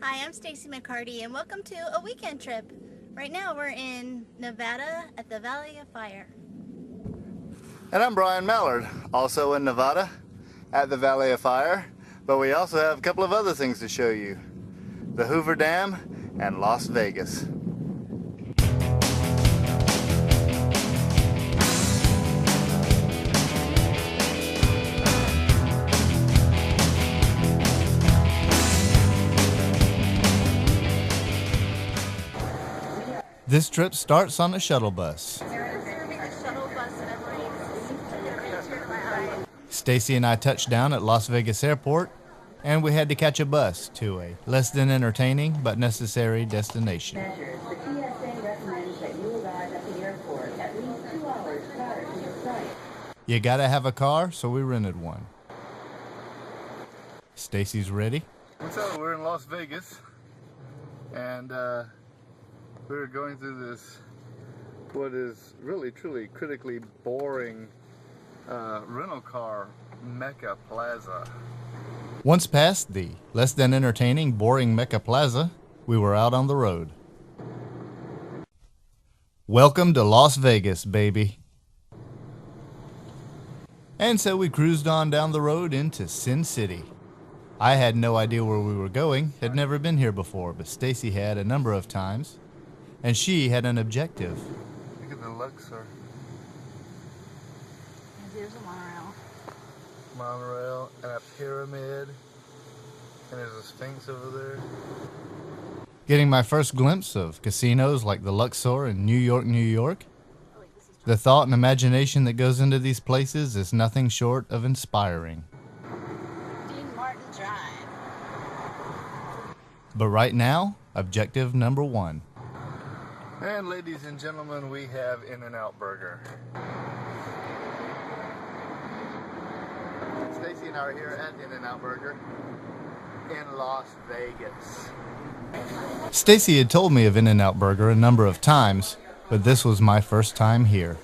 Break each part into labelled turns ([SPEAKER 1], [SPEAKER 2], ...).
[SPEAKER 1] Hi, I'm Stacey McCarty and welcome to a weekend trip. Right now we're in Nevada at the Valley of Fire.
[SPEAKER 2] And I'm Brian Mallard, also in Nevada at the Valley of Fire, but we also have a couple of other things to show you. The Hoover Dam and Las Vegas. This trip starts on a shuttle bus. Stacey and I touched down at Las Vegas Airport, and we had to catch a bus to a less than entertaining but necessary destination.
[SPEAKER 3] The TSA recommends that you arrive at the airport at least 2 hours prior to your flight.
[SPEAKER 2] You gotta have a car, so we rented one. Stacey's ready. So we're in Las Vegas, and we're going through this, what is really truly critically boring rental car Mecca Plaza. Once past the less than entertaining, boring Mecca Plaza, we were out on the road. Welcome to Las Vegas, baby. And so we cruised on down the road into Sin City. I had no idea where we were going, had never been here before, but Stacey had a number of times, and she had an objective. Look at the Luxor.
[SPEAKER 1] There's a monorail.
[SPEAKER 2] Monorail and a pyramid, and there's a Sphinx over there. Getting my first glimpse of casinos like the Luxor in New York, New York. The thought and imagination that goes into these places is nothing short of inspiring.
[SPEAKER 1] Dean Martin Drive.
[SPEAKER 2] But right now, objective number one. And ladies and gentlemen, we have In-N-Out Burger. Stacey and I are here at In-N-Out Burger in Las Vegas. Stacey had told me of In-N-Out Burger a number of times, but this was my first time here.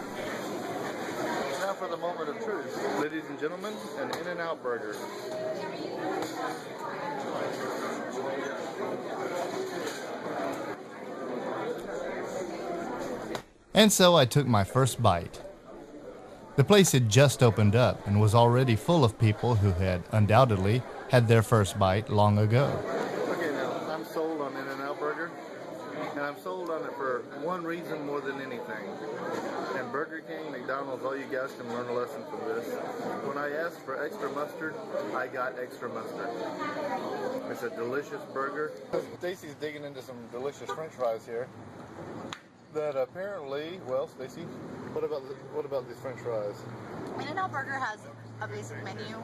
[SPEAKER 2] Now for the moment of truth. Ladies and gentlemen, an In-N-Out Burger. And so I took my first bite. The place had just opened up and was already full of people who had undoubtedly had their first bite long ago. Okay, now I'm sold on In-N-Out Burger, and I'm sold on it for one reason more than anything. And Burger King, McDonald's, all you guys can learn a lesson from this. When I asked for extra mustard, I got extra mustard. It's a delicious burger. Stacey's digging into some delicious French fries here. That apparently, well, Stacey, what about these French fries?
[SPEAKER 1] In-N-Out Burger has a basic menu,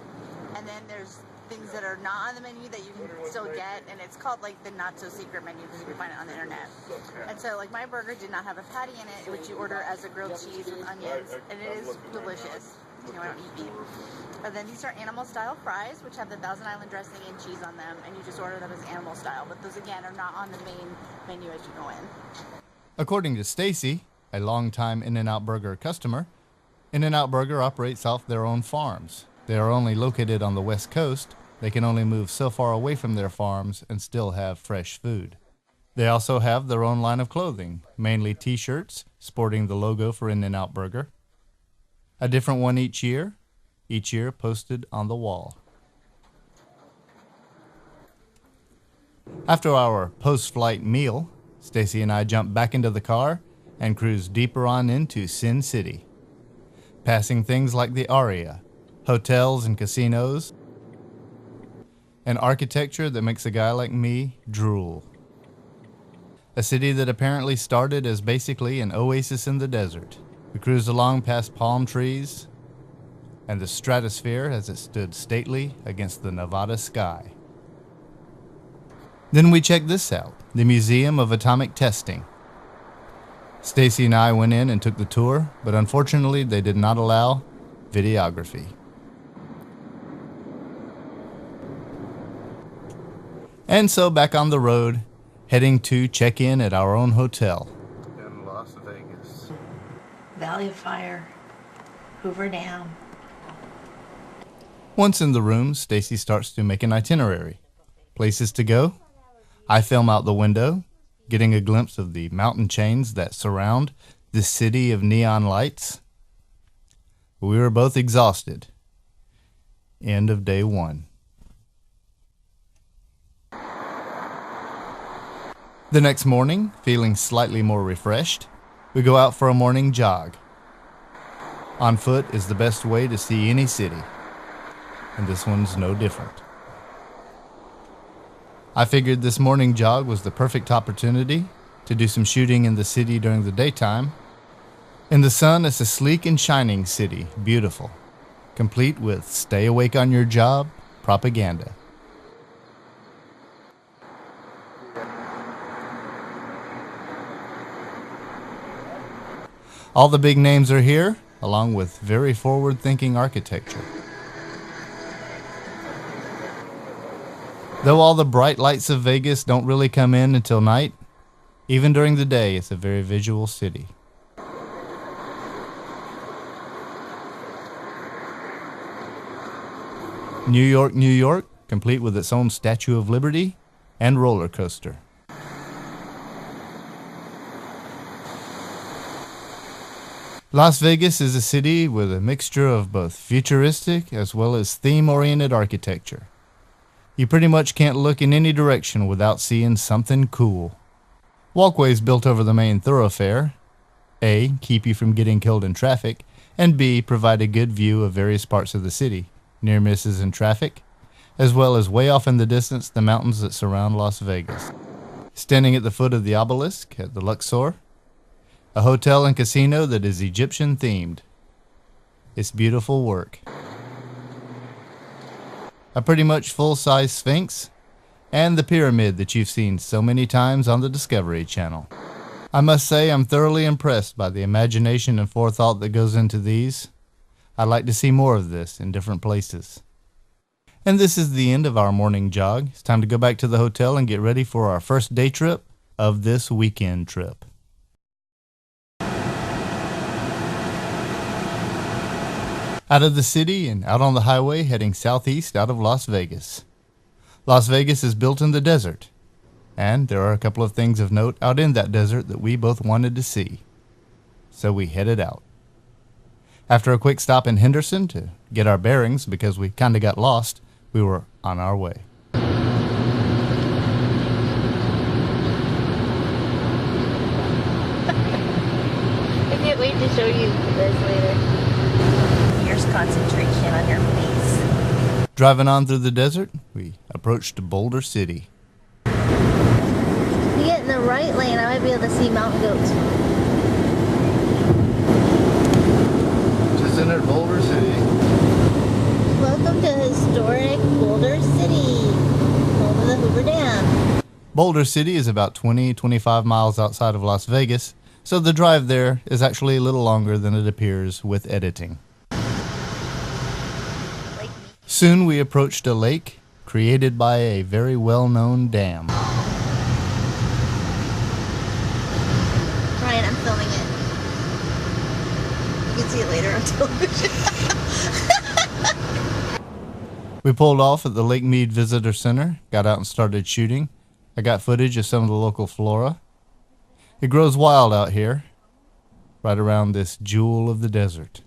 [SPEAKER 1] and then there's things that are not on the menu that you can still get, and it's called like the not so secret menu because you can find it on the internet. And so like my burger did not have a patty in it, which you order as a grilled cheese with onions, and it is delicious. You know, I don't eat beef. And then these are animal style fries, which have the Thousand Island dressing and cheese on them, and you just order them as animal style. But those again are not on the main menu as you go in.
[SPEAKER 2] According to Stacey, a longtime In-N-Out Burger customer, In-N-Out Burger operates off their own farms. They are only located on the West Coast. They can only move so far away from their farms and still have fresh food. They also have their own line of clothing, mainly t-shirts sporting the logo for In-N-Out Burger. A different one each year posted on the wall. After our post-flight meal, Stacey and I jumped back into the car and cruised deeper on into Sin City, passing things like the Aria, hotels and casinos, and architecture that makes a guy like me drool. A city that apparently started as basically an oasis in the desert. We cruised along past palm trees and the stratosphere as it stood stately against the Nevada sky. Then we checked this out, the Museum of Atomic Testing. Stacey and I went in and took the tour, but unfortunately they did not allow videography. And so back on the road, heading to check in at our own hotel. In Las Vegas.
[SPEAKER 1] Valley of Fire, Hoover Dam.
[SPEAKER 2] Once in the room, Stacey starts to make an itinerary. Places to go? I film out the window, getting a glimpse of the mountain chains that surround this city of neon lights. We were both exhausted. End of day one. The next morning, feeling slightly more refreshed, we go out for a morning jog. On foot is the best way to see any city, and this one's no different. I figured this morning jog was the perfect opportunity to do some shooting in the city during the daytime. In the sun, it's a sleek and shining city, beautiful, complete with stay awake on your job propaganda. All the big names are here, along with very forward-thinking architecture. Though all the bright lights of Vegas don't really come in until night, even during the day, it's a very visual city. New York, New York, complete with its own Statue of Liberty and roller coaster. Las Vegas is a city with a mixture of both futuristic as well as theme-oriented architecture. You pretty much can't look in any direction without seeing something cool. Walkways built over the main thoroughfare, A, keep you from getting killed in traffic, and B, provide a good view of various parts of the city, near misses in traffic, as well as way off in the distance the mountains that surround Las Vegas. Standing at the foot of the obelisk at the Luxor, a hotel and casino that is Egyptian themed. It's beautiful work. A pretty much full-size Sphinx, and the pyramid that you've seen so many times on the Discovery Channel. I must say I'm thoroughly impressed by the imagination and forethought that goes into these. I'd like to see more of this in different places. And this is the end of our morning jog. It's time to go back to the hotel and get ready for our first day trip of this weekend trip. Out of the city and out on the highway heading southeast out of Las Vegas. Las Vegas is built in the desert, and there are a couple of things of note out in that desert that we both wanted to see. So we headed out. After a quick stop in Henderson to get our bearings because we kind of got lost, we were on our way.
[SPEAKER 1] I can't wait to show you this later. Here's concentration on your face.
[SPEAKER 2] Driving on through the desert, we approached Boulder City.
[SPEAKER 1] You get in the right lane, I might be able to see mountain goats.
[SPEAKER 2] Just entered Boulder City.
[SPEAKER 1] Welcome to historic Boulder City, home of the Hoover Dam.
[SPEAKER 2] Boulder City is about 20-25 miles outside of Las Vegas, so the drive there is actually a little longer than it appears with editing. Soon we approached a lake created by a very well-known dam.
[SPEAKER 1] Brian, I'm filming it. You can see it later on television.
[SPEAKER 2] We pulled off at the Lake Mead Visitor Center, got out and started shooting. I got footage of some of the local flora. It grows wild out here, right around this jewel of the desert.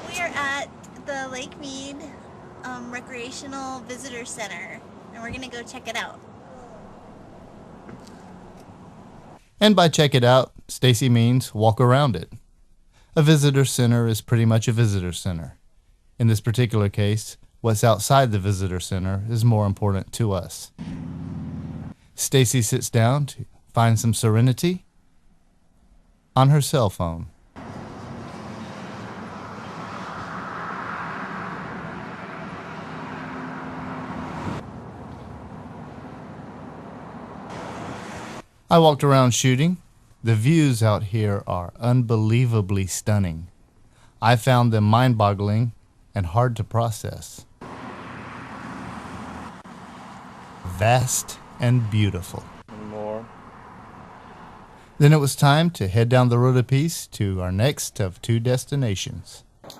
[SPEAKER 2] We're at the Lake Mead Recreational Visitor Center, and we're gonna go check it out. And by check it out, Stacy means walk around it. A visitor center is pretty much a visitor center. In this particular case, what's outside the visitor center is more important to us. Stacy sits down to find some serenity on her cell phone. I walked around shooting. The views out here are unbelievably stunning. I found them mind-boggling and hard to process. Vast and beautiful.
[SPEAKER 4] More.
[SPEAKER 2] Then it was time to head down the road a piece to our next of 2 destinations.
[SPEAKER 1] We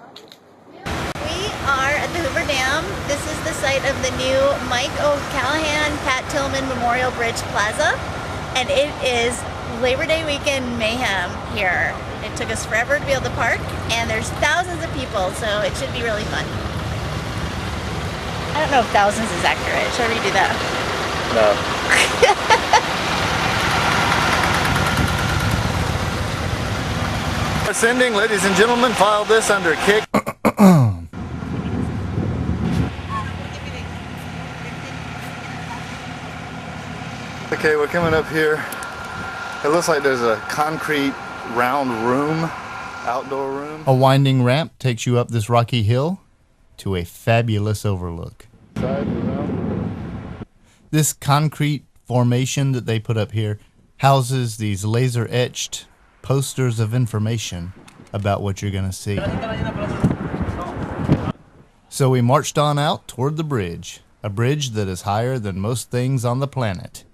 [SPEAKER 1] are at the Hoover Dam. This is the site of the new Mike O'Callahan, Pat Tillman Memorial Bridge Plaza. And it is Labor Day weekend mayhem here. It took us forever to be able to park, and there's thousands of people, so it should be really fun. I don't know if thousands is accurate. Should I redo that?
[SPEAKER 2] No. Ascending, ladies and gentlemen, file this under kick. Okay, we're coming up here. It looks like there's a concrete round room, outdoor room. A winding ramp takes you up this rocky hill to a fabulous overlook. This concrete formation that they put up here houses these laser-etched posters of information about what you're going to see. So we marched on out toward the bridge, a bridge that is higher than most things on the planet,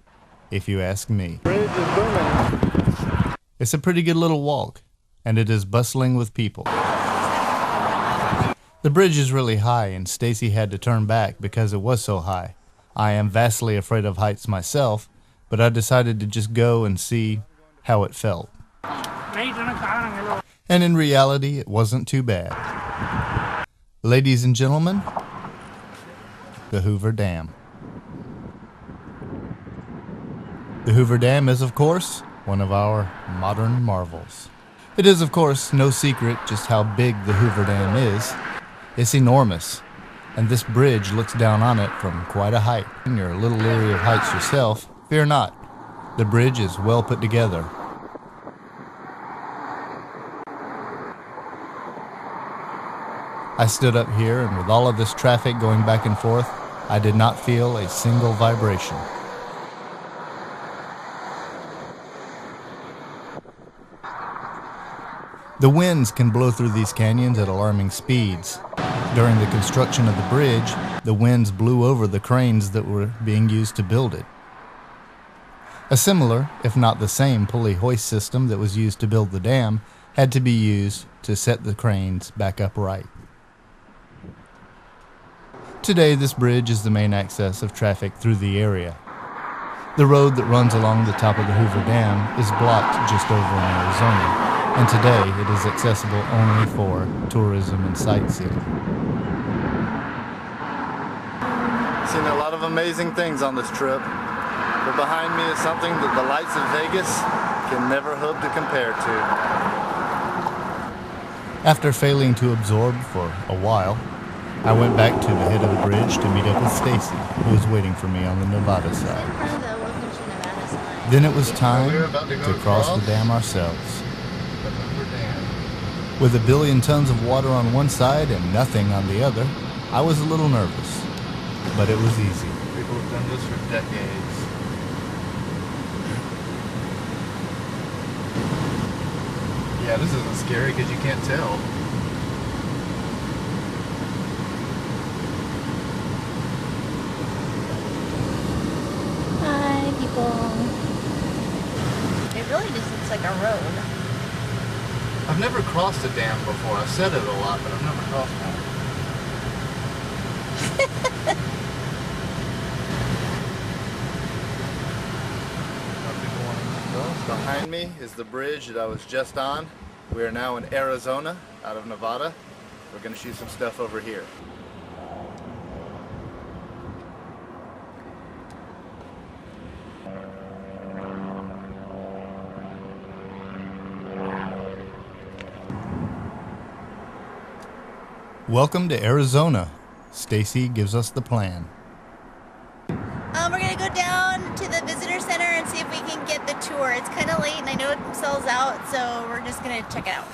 [SPEAKER 2] if you ask me. Bridge is booming. It's a pretty good little walk, and it is bustling with people. The bridge is really high, and Stacy had to turn back because it was so high. I am vastly afraid of heights myself, but I decided to just go and see how it felt. And in reality, it wasn't too bad. Ladies and gentlemen, the Hoover Dam. The Hoover Dam is, of course, one of our modern marvels. It is, of course, no secret just how big the Hoover Dam is. It's enormous, and this bridge looks down on it from quite a height. And you're a little leery of heights yourself, fear not. The bridge is well put together. I stood up here, and with all of this traffic going back and forth, I did not feel a single vibration. The winds can blow through these canyons at alarming speeds. During the construction of the bridge, the winds blew over the cranes that were being used to build it. A similar, if not the same, pulley hoist system that was used to build the dam had to be used to set the cranes back upright. Today, this bridge is the main access of traffic through the area. The road that runs along the top of the Hoover Dam is blocked just over in Arizona, and today it is accessible only for tourism and sightseeing. Seen a lot of amazing things on this trip, but behind me is something that the lights of Vegas can never hope to compare to. After failing to absorb for a while, I went back to the head of the bridge to meet up with Stacy, who was waiting for me on the Nevada side. Then it was time to cross the dam ourselves. With 1 billion tons of water on one side and nothing on the other, I was a little nervous, but it was easy. People have done this for decades. Yeah, this isn't scary because you can't tell.
[SPEAKER 1] Hi, people. It really just looks like a road.
[SPEAKER 2] I've never crossed a dam before. I've said it a lot, but I've never crossed one. Behind me is the bridge that I was just on. We are now in Arizona, out of Nevada. We're going to shoot some stuff over here. Welcome to Arizona. Stacy gives us the plan.
[SPEAKER 1] We're gonna go down to the visitor center and see if we can get the tour. It's kind of late and I know it sells out, so we're just gonna check it out.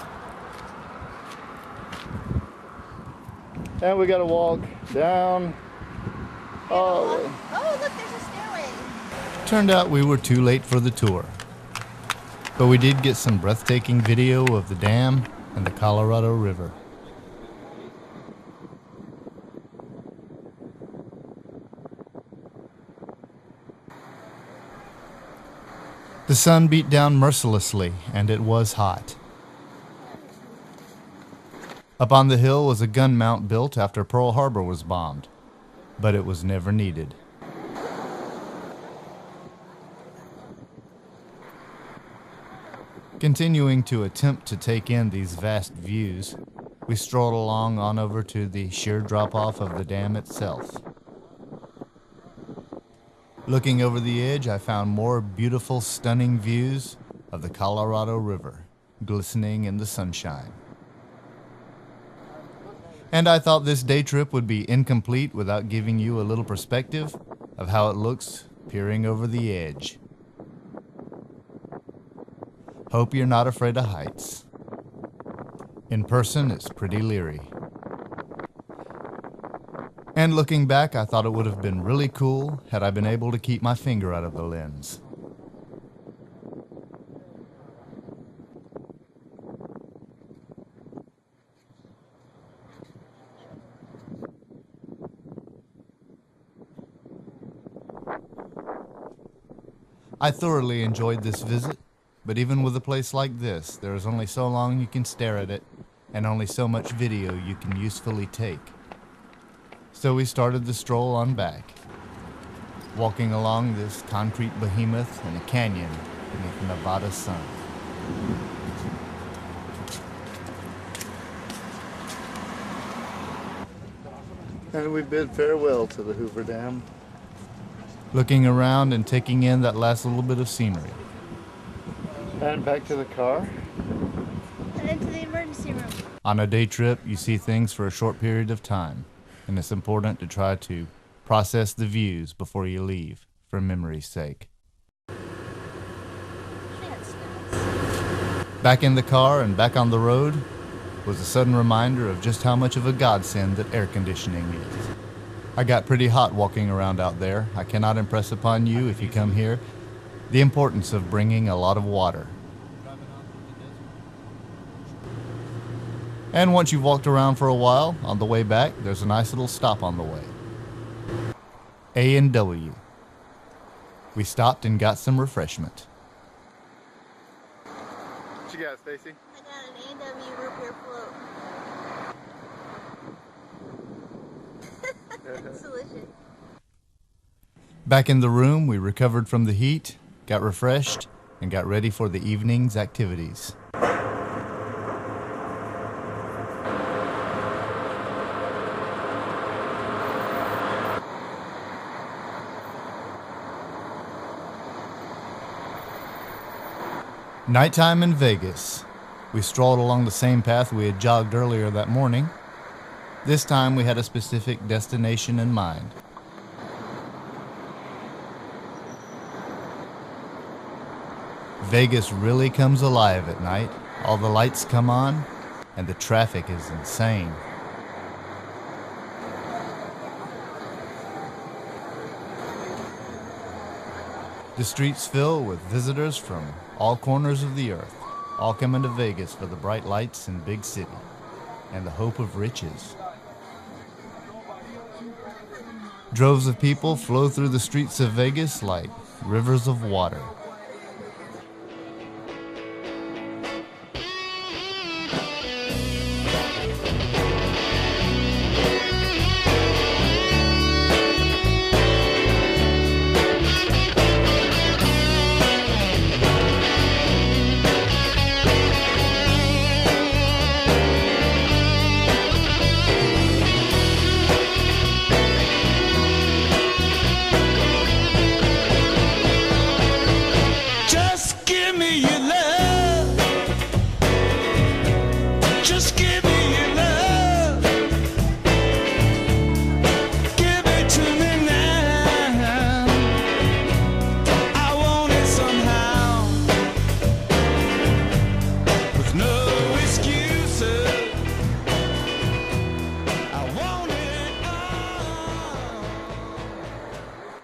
[SPEAKER 2] And we gotta walk down.
[SPEAKER 1] Oh, look, there's a stairway.
[SPEAKER 2] Turned out we were too late for the tour. But we did get some breathtaking video of the dam and the Colorado River. The sun beat down mercilessly, and it was hot. Up on the hill was a gun mount built after Pearl Harbor was bombed, but it was never needed. Continuing to attempt to take in these vast views, we strolled along on over to the sheer drop-off of the dam itself. Looking over the edge, I found more beautiful, stunning views of the Colorado River, glistening in the sunshine. And I thought this day trip would be incomplete without giving you a little perspective of how it looks peering over the edge. Hope you're not afraid of heights. In person, it's pretty leery. And looking back, I thought it would have been really cool had I been able to keep my finger out of the lens. I thoroughly enjoyed this visit. But even with a place like this, there is only so long you can stare at it, and only so much video you can usefully take. So we started the stroll on back, walking along this concrete behemoth in a canyon beneath Nevada's sun.
[SPEAKER 4] And we bid farewell to the Hoover Dam.
[SPEAKER 2] Looking around and taking in that last little bit of scenery.
[SPEAKER 4] And back to the car.
[SPEAKER 1] And into the emergency room.
[SPEAKER 2] On a day trip, you see things for a short period of time, and it's important to try to process the views before you leave, for memory's sake. Back in the car and back on the road was a sudden reminder of just how much of a godsend that air conditioning is. I got pretty hot walking around out there. I cannot impress upon you, if you come here, the importance of bringing a lot of water. And once you've walked around for a while, on the way back, there's a nice little stop on the way. A&W. We stopped and got some refreshment.
[SPEAKER 4] What you got, Stacey?
[SPEAKER 1] I got an A&W root beer float. It's delicious.
[SPEAKER 2] Back in the room, we recovered from the heat, got refreshed, and got ready for the evening's activities. Nighttime in Vegas. We strolled along the same path we had jogged earlier that morning. This time we had a specific destination in mind. Vegas really comes alive at night. All the lights come on, and the traffic is insane. The streets fill with visitors from all corners of the earth, all coming to Vegas for the bright lights and big city, and the hope of riches. Droves of people flow through the streets of Vegas like rivers of water.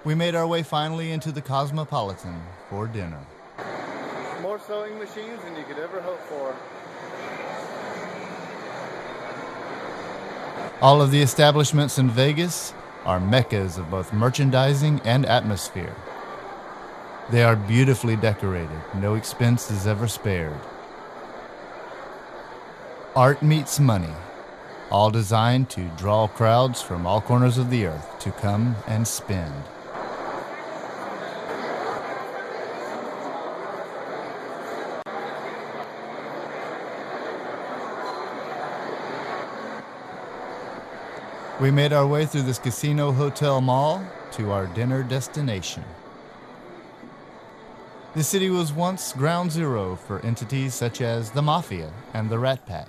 [SPEAKER 2] We made our way finally into the Cosmopolitan for dinner.
[SPEAKER 4] More sewing machines than you could ever hope for.
[SPEAKER 2] All of the establishments in Vegas are meccas of both merchandising and atmosphere. They are beautifully decorated. No expense is ever spared. Art meets money, all designed to draw crowds from all corners of the earth to come and spend. We made our way through this casino hotel mall to our dinner destination. The city was once ground zero for entities such as the Mafia and the Rat Pack.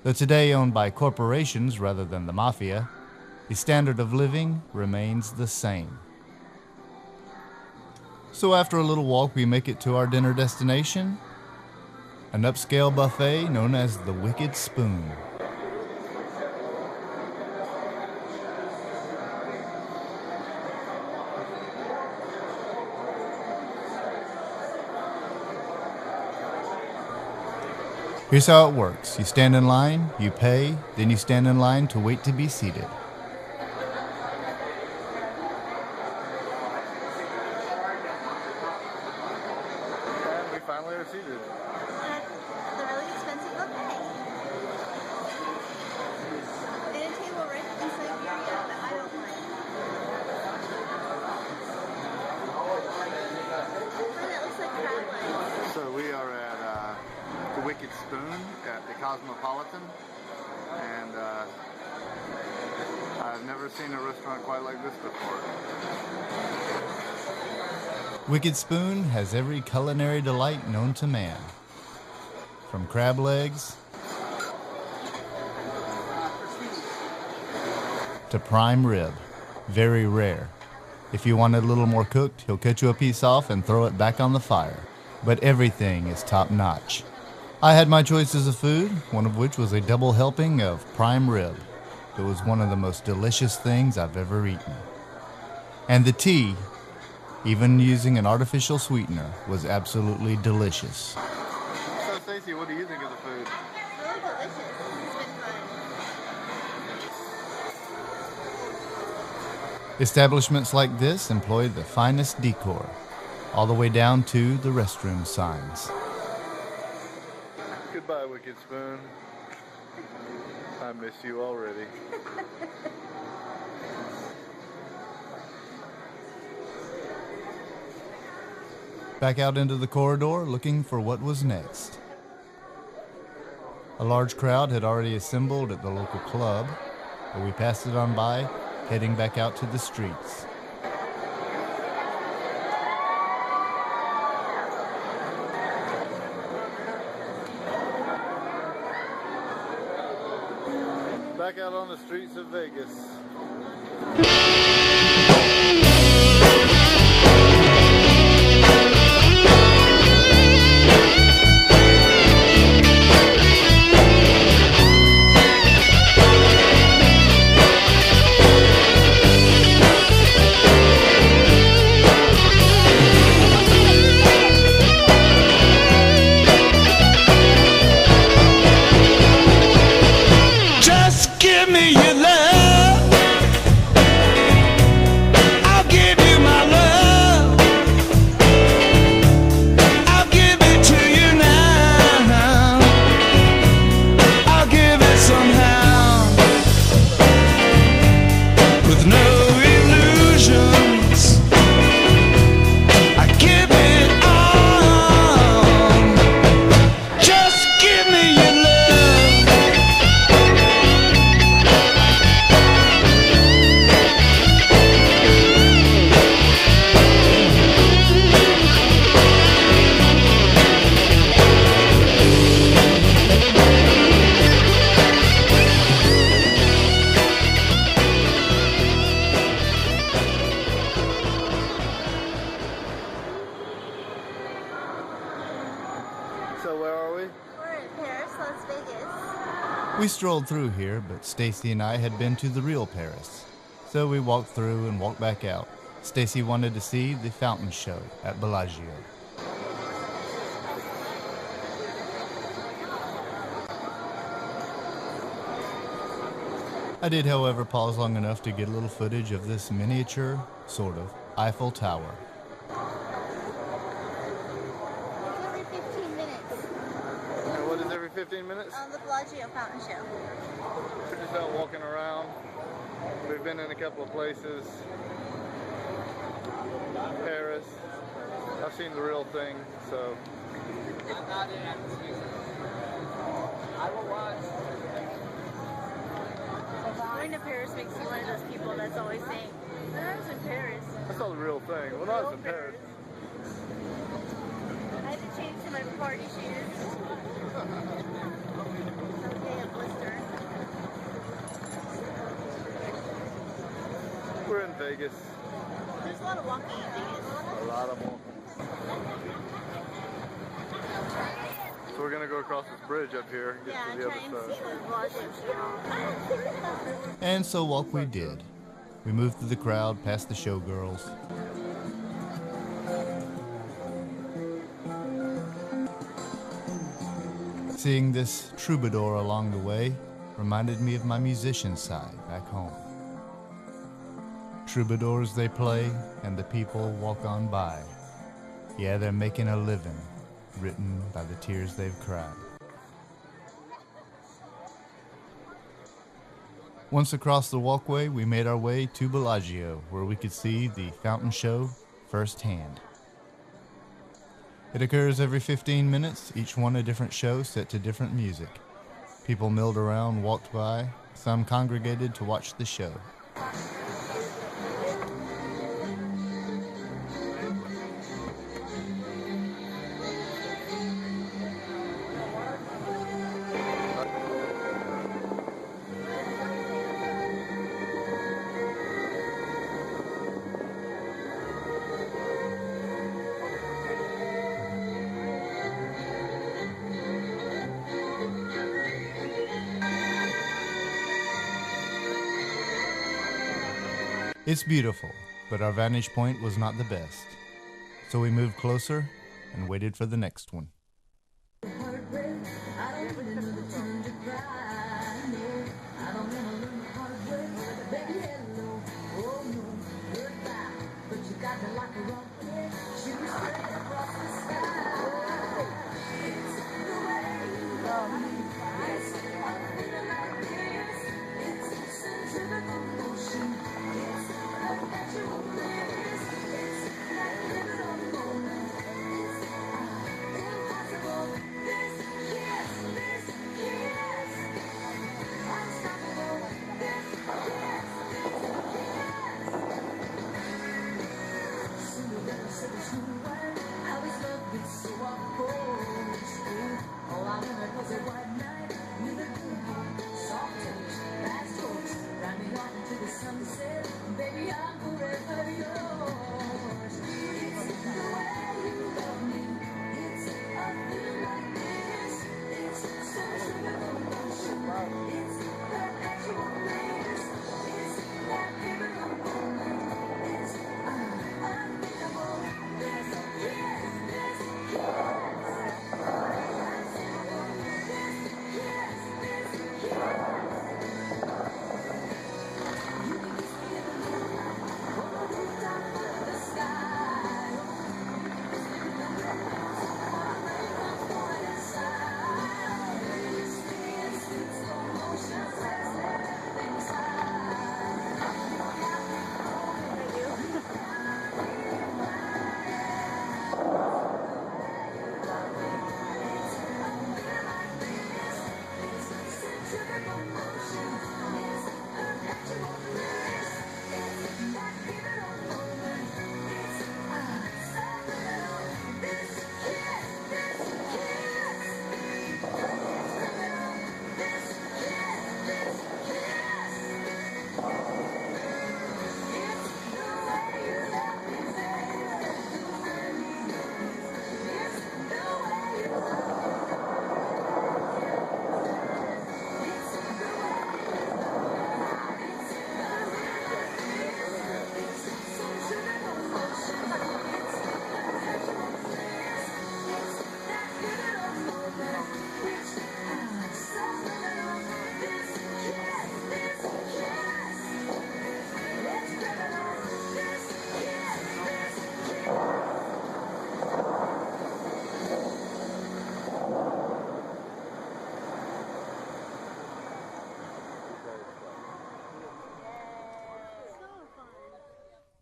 [SPEAKER 2] Though today owned by corporations rather than the Mafia, the standard of living remains the same. So after a little walk, we make it to our dinner destination, an upscale buffet known as the Wicked Spoon. Here's how it works. You stand in line, you pay, then you stand in line to wait to be seated.
[SPEAKER 4] And we finally are seated.
[SPEAKER 1] The really expensive buffet. And a table right in Siberia that I don't like. One that looks like crab legs.
[SPEAKER 4] So we are at the Wicked Spoon at the Cosmopolitan, and I've never seen a restaurant quite like this before.
[SPEAKER 2] Wicked Spoon has every culinary delight known to man. From crab legs to prime rib, very rare. If you want it a little more cooked, he'll cut you a piece off and throw it back on the fire. But everything is top notch. I had my choices of food, one of which was a double helping of prime rib. It was one of the most delicious things I've ever eaten. And the tea, even using an artificial sweetener, was absolutely delicious.
[SPEAKER 4] So Stacey, what do you think of the food?
[SPEAKER 1] Really delicious. It's been fun.
[SPEAKER 2] Establishments like this employ the finest decor, all the way down to the restroom signs.
[SPEAKER 4] Goodbye, Wicked Spoon. I miss you already.
[SPEAKER 2] Back out into the corridor looking for what was next. A large crowd had already assembled at the local club, but we passed it on by, heading back out to the streets.
[SPEAKER 4] Back out on the streets of Vegas.
[SPEAKER 5] Give me your love. I'll give you my love. I'll give it to you now. I'll give it somehow, with no illusions. I give it all. Just give me your love.
[SPEAKER 4] So where are we?
[SPEAKER 1] We're in Paris, Las Vegas.
[SPEAKER 2] We strolled through here, but Stacy and I had been to the real Paris. So we walked through and walked back out. Stacy wanted to see the fountain show at Bellagio. I did, however, pause long enough to get a little footage of this miniature, sort of, Eiffel Tower.
[SPEAKER 1] Bellagio Fountain Show?
[SPEAKER 4] We're just out walking around. We've been in a couple of places. Paris. I've seen the real thing, so.
[SPEAKER 6] I'm not in. I will watch.
[SPEAKER 1] Going to Paris makes you one of those people that's always saying, "When I was in Paris,
[SPEAKER 4] I saw the real thing. When I was in Paris.
[SPEAKER 1] I had to change to my party shoes." Okay, a blister.
[SPEAKER 4] We're in Vegas.
[SPEAKER 1] There's a lot of walking in Vegas.
[SPEAKER 4] A lot of walking. So we're gonna go across this bridge up here and get
[SPEAKER 1] Yeah,
[SPEAKER 4] to the
[SPEAKER 1] try
[SPEAKER 4] other
[SPEAKER 1] and
[SPEAKER 4] side.
[SPEAKER 1] see the Bellagio show.
[SPEAKER 2] And so walk we did. We moved through the crowd past the showgirls. Seeing this troubadour along the way reminded me of my musician side back home. Troubadours they play, and the people walk on by. Yeah, they're making a living, written by the tears they've cried. Once across the walkway, we made our way to Bellagio, where we could see the fountain show firsthand. It occurs every 15 minutes, each one a different show set to different music. People milled around, walked by, some congregated to watch the show. It's beautiful, but our vantage point was not the best. So we moved closer and waited for the next one.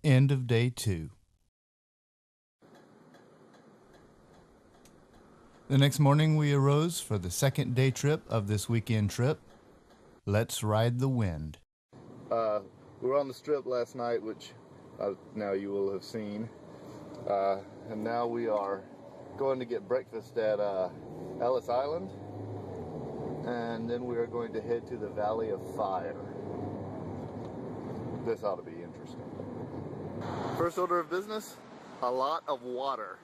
[SPEAKER 2] End of day 2. The next morning we arose for the second day trip of this weekend trip. Let's ride the wind.
[SPEAKER 4] We were on the strip last night, which now you will have seen. And now we are going to get breakfast at Ellis Island. And then we are going to head to the Valley of Fire. This ought to be interesting. First order of business, a lot of water.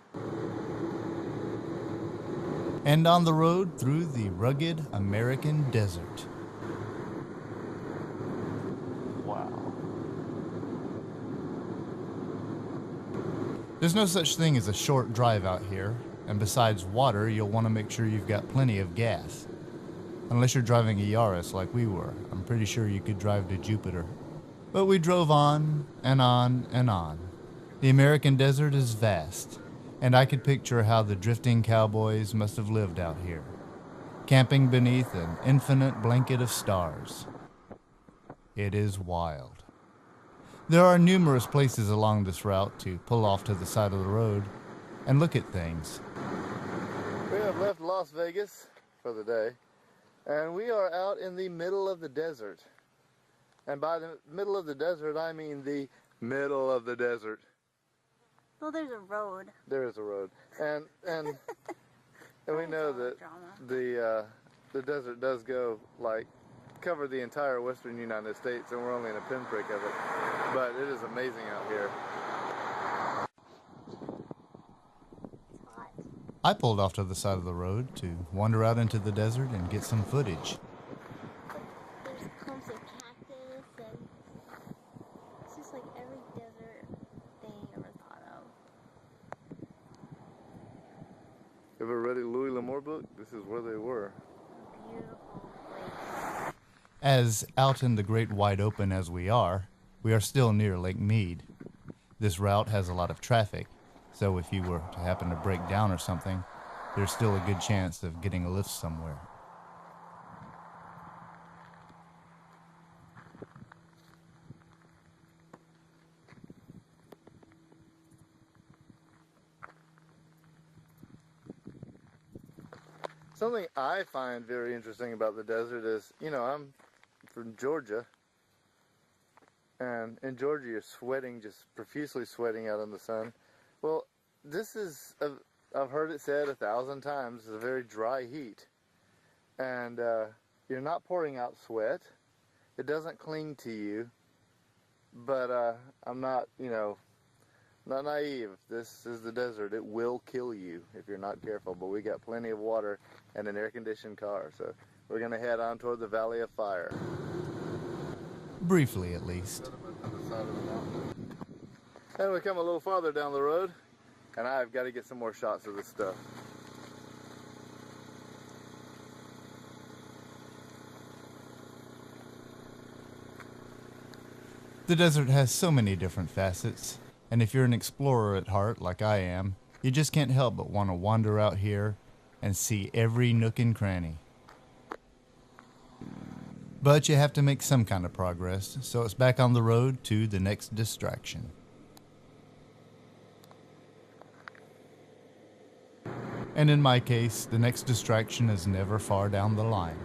[SPEAKER 2] And on the road through the rugged American desert.
[SPEAKER 4] Wow.
[SPEAKER 2] There's no such thing as a short drive out here, and besides water, you'll want to make sure you've got plenty of gas. Unless you're driving a Yaris like we were, I'm pretty sure you could drive to Jupiter. But we drove on and on and on. The American desert is vast, and I could picture how the drifting cowboys must have lived out here, camping beneath an infinite blanket of stars. It is wild. There are numerous places along this route to pull off to the side of the road and look at things.
[SPEAKER 4] We have left Las Vegas for the day, and we are out in the middle of the desert. And by the middle of the desert, I mean the middle of the desert.
[SPEAKER 1] Well, there's a road.
[SPEAKER 4] There is a road, and we know that the desert does go like cover the entire western United States, and we're only in a pinprick of it. But it is amazing out here.
[SPEAKER 1] It's hot.
[SPEAKER 2] I pulled off to the side of the road to wander out into the desert and get some footage.
[SPEAKER 7] There's clumps of cactus, and it's just like every desert thing I ever thought of.
[SPEAKER 4] Ever read a Louis L'Amour book? This is where they were.
[SPEAKER 7] Beautiful place.
[SPEAKER 2] As out in the great wide open as we are still near Lake Mead. This route has a lot of traffic, so if you were to happen to break down or something, there's still a good chance of getting a lift somewhere.
[SPEAKER 4] Something I find very interesting about the desert is, you know, I'm from Georgia, and in Georgia you're sweating, just profusely sweating out in the sun. Well, this is, I've heard it said 1,000 times, it's a very dry heat. And you're not pouring out sweat. It doesn't cling to you. But I'm not, you know, not naive. This is the desert. It will kill you if you're not careful. But we got plenty of water and an air-conditioned car. So we're going to head on toward the Valley of Fire.
[SPEAKER 2] Briefly, at least.
[SPEAKER 4] And we come a little farther down the road, and I've got to get some more shots of this stuff.
[SPEAKER 2] The desert has so many different facets, and if you're an explorer at heart like I am, you just can't help but want to wander out here and see every nook and cranny. But you have to make some kind of progress, so it's back on the road to the next distraction. And in my case, the next distraction is never far down the line.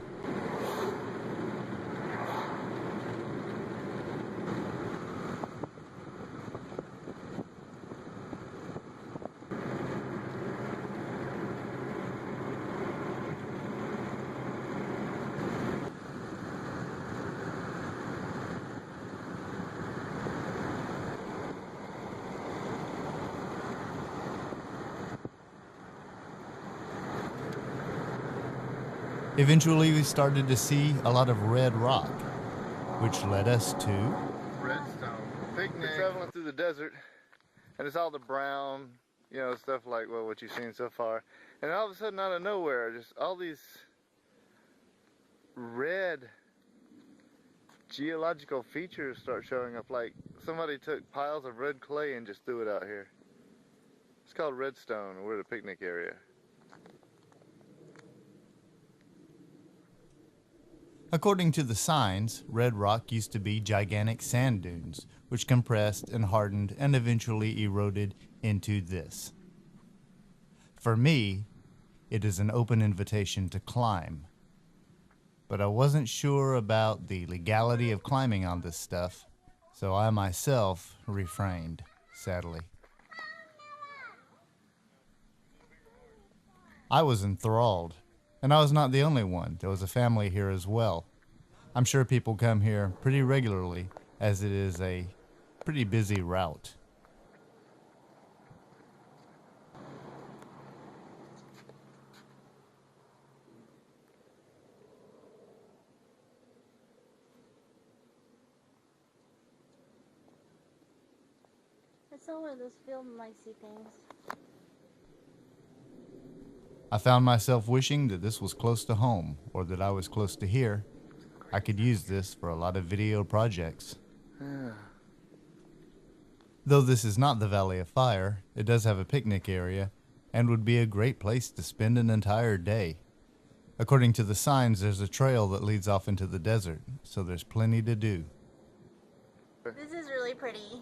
[SPEAKER 2] Eventually, we started to see a lot of red rock, which led us to
[SPEAKER 4] Redstone picnic. We're traveling through the desert, and it's all the brown, you know, stuff like, well, what you've seen so far. And all of a sudden, out of nowhere, just all these red geological features start showing up. Like somebody took piles of red clay and just threw it out here. It's called redstone. We're at a picnic area.
[SPEAKER 2] According to the signs, Red Rock used to be gigantic sand dunes, which compressed and hardened and eventually eroded into this. For me, it is an open invitation to climb. But I wasn't sure about the legality of climbing on this stuff, so I myself refrained, sadly. I was enthralled, and I was not the only one. There was a family here as well. I'm sure people come here pretty regularly, as it is a pretty busy route.
[SPEAKER 7] It's somewhere this field might see things.
[SPEAKER 2] I found myself wishing that this was close to home, or that I was close to here. I could use this for a lot of video projects. Though this is not the Valley of Fire, it does have a picnic area and would be a great place to spend an entire day. According to the signs, there's a trail that leads off into the desert, so there's plenty to do.
[SPEAKER 1] This is really pretty.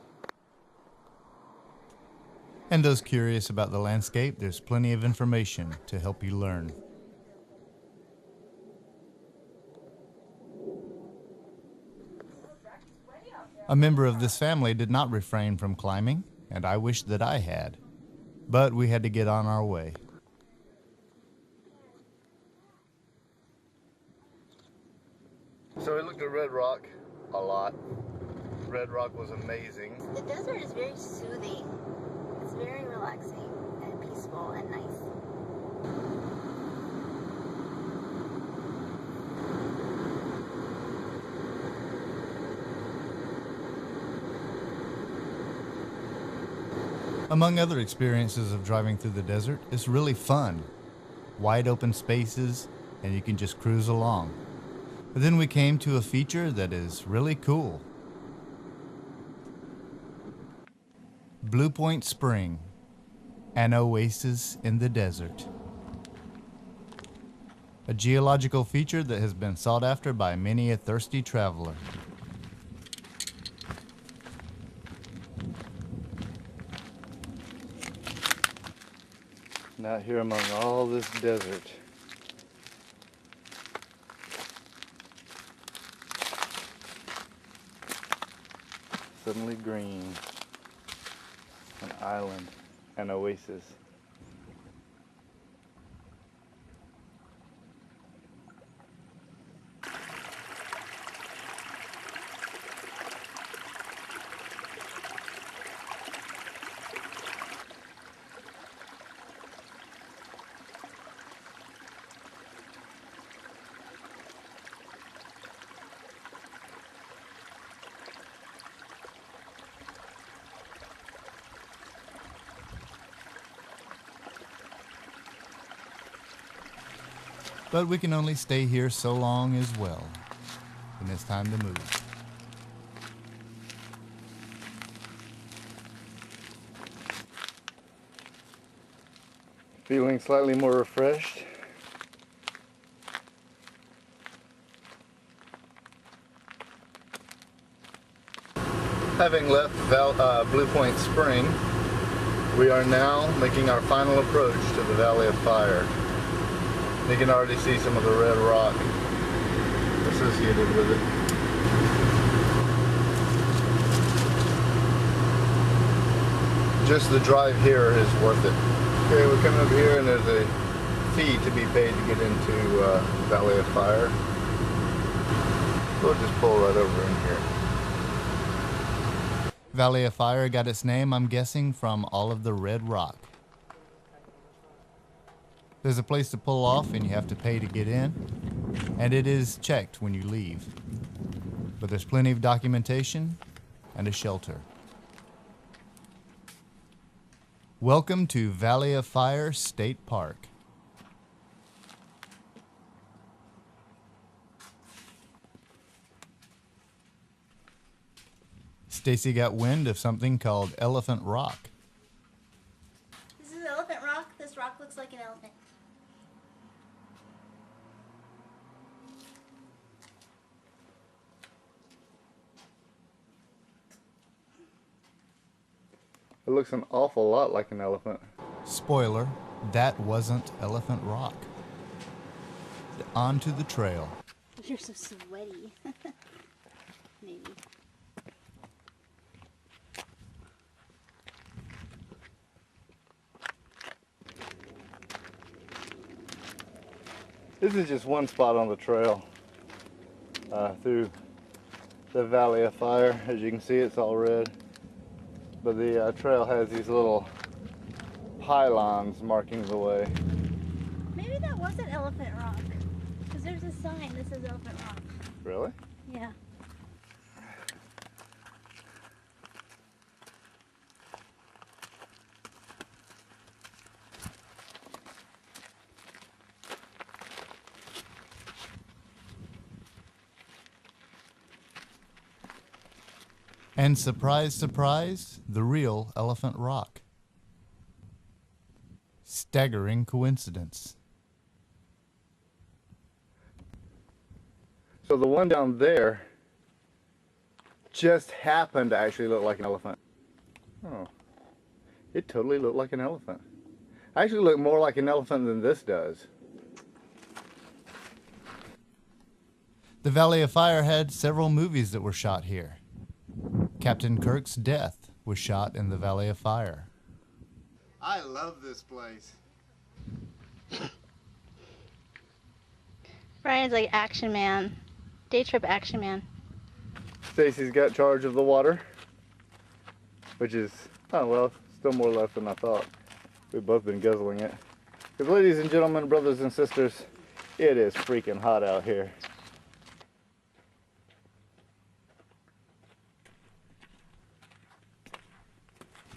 [SPEAKER 2] And those curious about the landscape, there's plenty of information to help you learn. A member of this family did not refrain from climbing, and I wish that I had. But we had to get on our way.
[SPEAKER 4] So we looked at Red Rock a lot. Red Rock was amazing.
[SPEAKER 1] The desert is very soothing. It's very relaxing and peaceful and nice.
[SPEAKER 2] Among other experiences of driving through the desert, it's really fun. Wide open spaces, and you can just cruise along. But then we came to a feature that is really cool. Blue Point Spring, an oasis in the desert. A geological feature that has been sought after by many a thirsty traveler.
[SPEAKER 4] Out here among all this desert. Suddenly green. An island, an oasis.
[SPEAKER 2] But we can only stay here so long as well, and it's time to move.
[SPEAKER 4] Feeling slightly more refreshed. Having left Blue Point Spring, we are now making our final approach to the Valley of Fire. You can already see some of the red rock associated with it. Just the drive here is worth it. Okay, we're coming up here and there's a fee to be paid to get into Valley of Fire. We'll just pull right over in here.
[SPEAKER 2] Valley of Fire got its name, I'm guessing, from all of the red rock. There's a place to pull off and you have to pay to get in, and it is checked when you leave. But there's plenty of documentation and a shelter. Welcome to Valley of Fire State Park. Stacy got wind of something called Elephant Rock.
[SPEAKER 1] This is Elephant Rock. This rock looks like an elephant.
[SPEAKER 4] looks an awful lot like an elephant.
[SPEAKER 2] Spoiler, that wasn't Elephant Rock. On to the trail.
[SPEAKER 7] You're so sweaty. Maybe.
[SPEAKER 4] This is just one spot on the trail through the Valley of Fire. As you can see, it's all red. But the trail has these little pylons marking the way.
[SPEAKER 7] Maybe that wasn't Elephant Rock. Because there's a sign that says Elephant Rock.
[SPEAKER 4] Really?
[SPEAKER 7] Yeah.
[SPEAKER 2] And surprise, surprise, the real Elephant Rock. Staggering coincidence.
[SPEAKER 4] So the one down there just happened to actually look like an elephant. Oh, it totally looked like an elephant. Actually looked more like an elephant than this does.
[SPEAKER 2] The Valley of Fire had several movies that were shot here. Captain Kirk's death was shot in the Valley of Fire.
[SPEAKER 4] I love this place.
[SPEAKER 1] Brian's like action man. Day trip action man.
[SPEAKER 4] Stacy's got charge of the water, which is, oh well, still more left than I thought. We've both been guzzling it. Because ladies and gentlemen, brothers and sisters, it is freaking hot out here.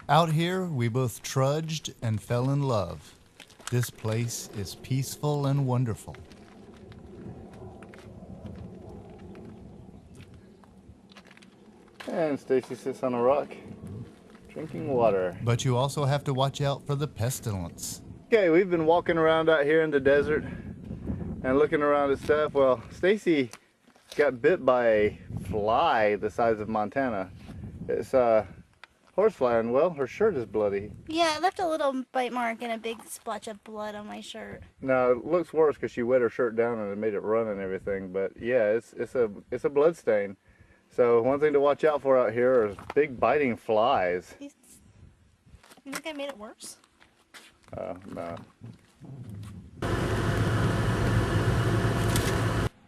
[SPEAKER 2] Out here, we both trudged and fell in love. This place is peaceful and wonderful.
[SPEAKER 4] And Stacy sits on a rock, drinking water.
[SPEAKER 2] But you also have to watch out for the pestilence.
[SPEAKER 4] Okay, we've been walking around out here in the desert and looking around at stuff. Well, Stacy got bit by a fly the size of Montana. It's horsefly, and well, her shirt is bloody.
[SPEAKER 1] Yeah, I left a little bite mark and a big splotch of blood on my shirt.
[SPEAKER 4] Now it looks worse because she wet her shirt down and it made it run and everything. But yeah, it's a blood stain. So one thing to watch out for out here are big biting flies.
[SPEAKER 1] You think I made it worse?
[SPEAKER 4] No.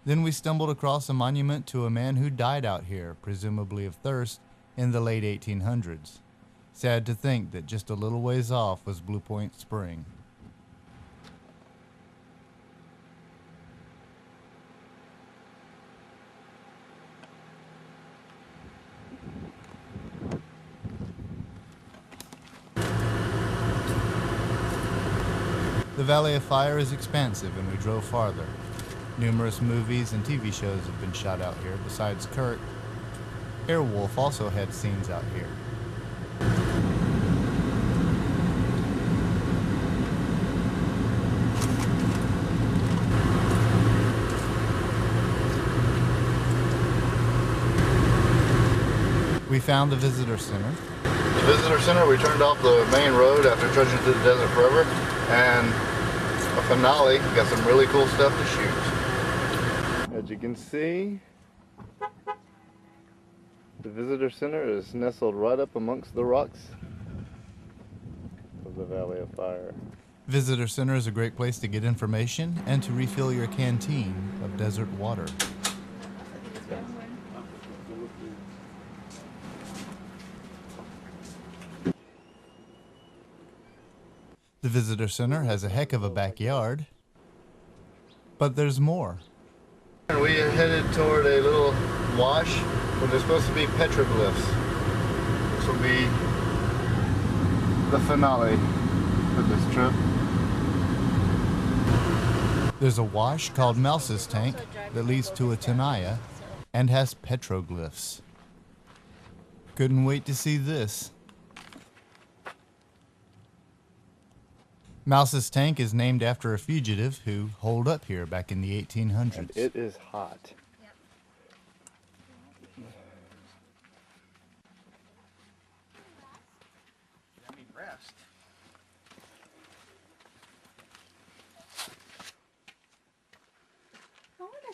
[SPEAKER 2] Then we stumbled across a monument to a man who died out here, presumably of thirst, in the late 1800s. Sad to think that just a little ways off was Blue Point Spring. The Valley of Fire is expansive, and we drove farther. Numerous movies and TV shows have been shot out here. Besides Kirk, Airwolf also had scenes out here. We found the visitor center.
[SPEAKER 4] The visitor center, we turned off the main road after trudging through the desert forever, and a finale, got some really cool stuff to shoot. As you can see, the visitor center is nestled right up amongst the rocks of the Valley of Fire.
[SPEAKER 2] Visitor center is a great place to get information and to refill your canteen of desert water. The visitor center has a heck of a backyard, but there's more.
[SPEAKER 4] And we are headed toward a little wash where there's supposed to be petroglyphs. This will be the finale for this trip.
[SPEAKER 2] There's a wash called Mouse's Tank that leads to a Tenaya and has petroglyphs. Couldn't wait to see this. Mouse's Tank is named after a fugitive who holed up here back in the 1800s.
[SPEAKER 4] And it is hot.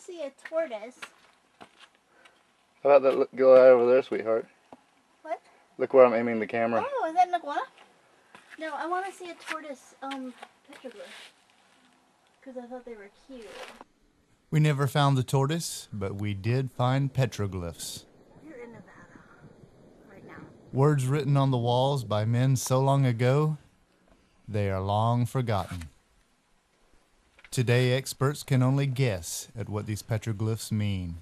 [SPEAKER 1] see a tortoise.
[SPEAKER 4] How about that go right over there, sweetheart?
[SPEAKER 1] What?
[SPEAKER 4] Look where I'm aiming the camera.
[SPEAKER 1] Oh, is that an iguana? No, I want to see a tortoise petroglyph. Because I thought they were cute.
[SPEAKER 2] We never found the tortoise, but we did find petroglyphs.
[SPEAKER 1] You're in Nevada right now.
[SPEAKER 2] Words written on the walls by men so long ago, they are long forgotten. Today, experts can only guess at what these petroglyphs mean.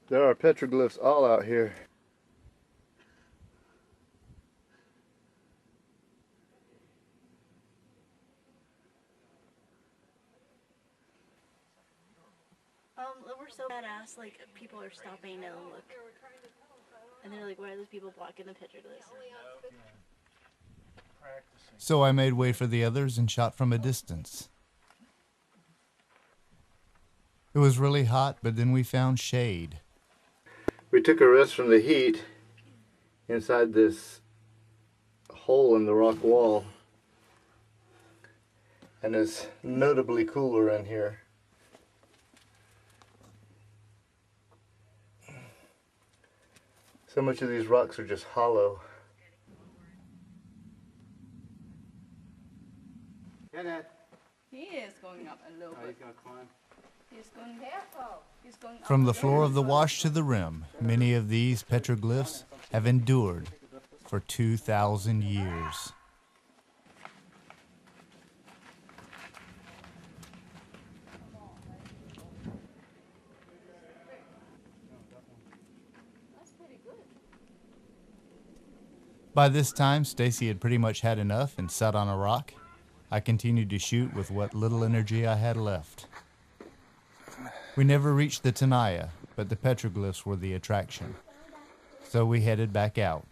[SPEAKER 4] There are petroglyphs all out here.
[SPEAKER 1] We're so badass, like, people are stopping and look. And they're like, why are those people blocking the petroglyphs?
[SPEAKER 2] So I made way for the others and shot from a distance. It was really hot, but then we found shade.
[SPEAKER 4] We took a rest from the heat inside this hole in the rock wall, and it's notably cooler in here. So much of these rocks are just hollow.
[SPEAKER 1] He is going up a little bit.
[SPEAKER 6] He's gonna climb.
[SPEAKER 1] He's going careful. He's going up.
[SPEAKER 2] From the floor of the wash to the rim, many of these petroglyphs have endured for 2,000 years. By this time, Stacey had pretty much had enough and sat on a rock. I continued to shoot with what little energy I had left. We never reached the Tenaya, but the petroglyphs were the attraction. So we headed back out.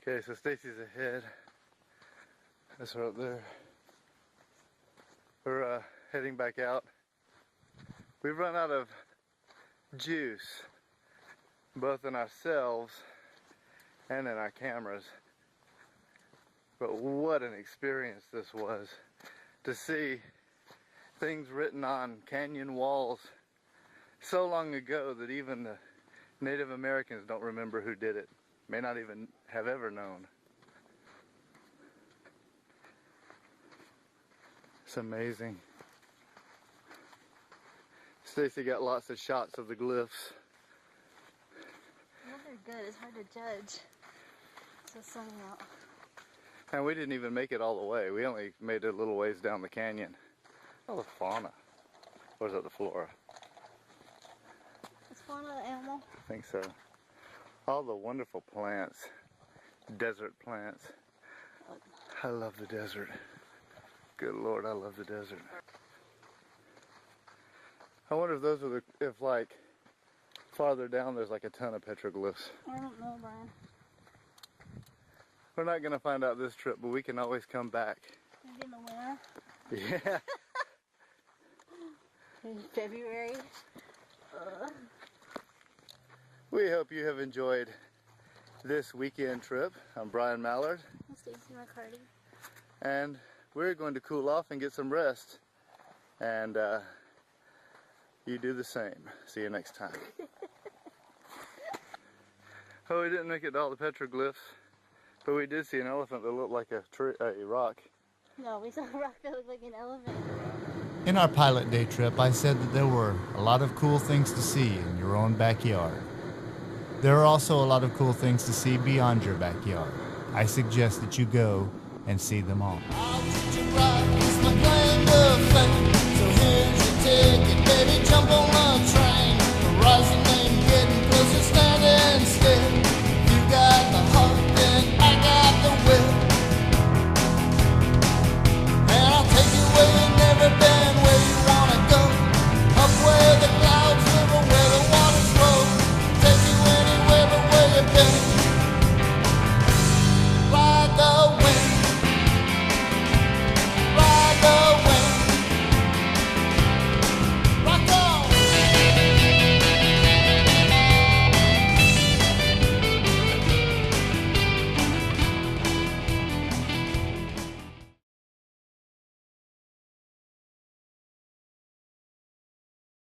[SPEAKER 4] Okay, so Stacey's ahead. That's right up there. We're heading back out. We've run out of juice, both in ourselves and in our cameras. But what an experience this was, to see things written on canyon walls so long ago that even the Native Americans don't remember who did it, may not even have ever known. It's amazing. Stacey got lots of shots of the glyphs.
[SPEAKER 1] Well, they're good. It's hard to judge. So sunny out.
[SPEAKER 4] And we didn't even make it all the way. We only made it a little ways down the canyon. Oh, the fauna. Or is that the flora?
[SPEAKER 1] Is fauna an animal?
[SPEAKER 4] I think so. All the wonderful plants. Desert plants. I love the desert. Good Lord, I love the desert. I wonder if those are if like farther down there's like a ton of petroglyphs.
[SPEAKER 1] I don't know, Brian.
[SPEAKER 4] We're not gonna find out this trip, but we can always come back.
[SPEAKER 1] Maybe in the winter.
[SPEAKER 4] Yeah.
[SPEAKER 1] In February.
[SPEAKER 4] We hope you have enjoyed this weekend trip. I'm Brian Mallard.
[SPEAKER 1] I'm Stacey McCarty.
[SPEAKER 4] And we're going to cool off and get some rest. And you do the same. See you next time. Oh, we didn't make it to all the petroglyphs, but we did see an elephant that looked like a rock.
[SPEAKER 1] No, we saw a rock that looked like an elephant.
[SPEAKER 2] In our pilot day trip, I said that there were a lot of cool things to see in your own backyard. There are also a lot of cool things to see beyond your backyard. I suggest that you go and see them all.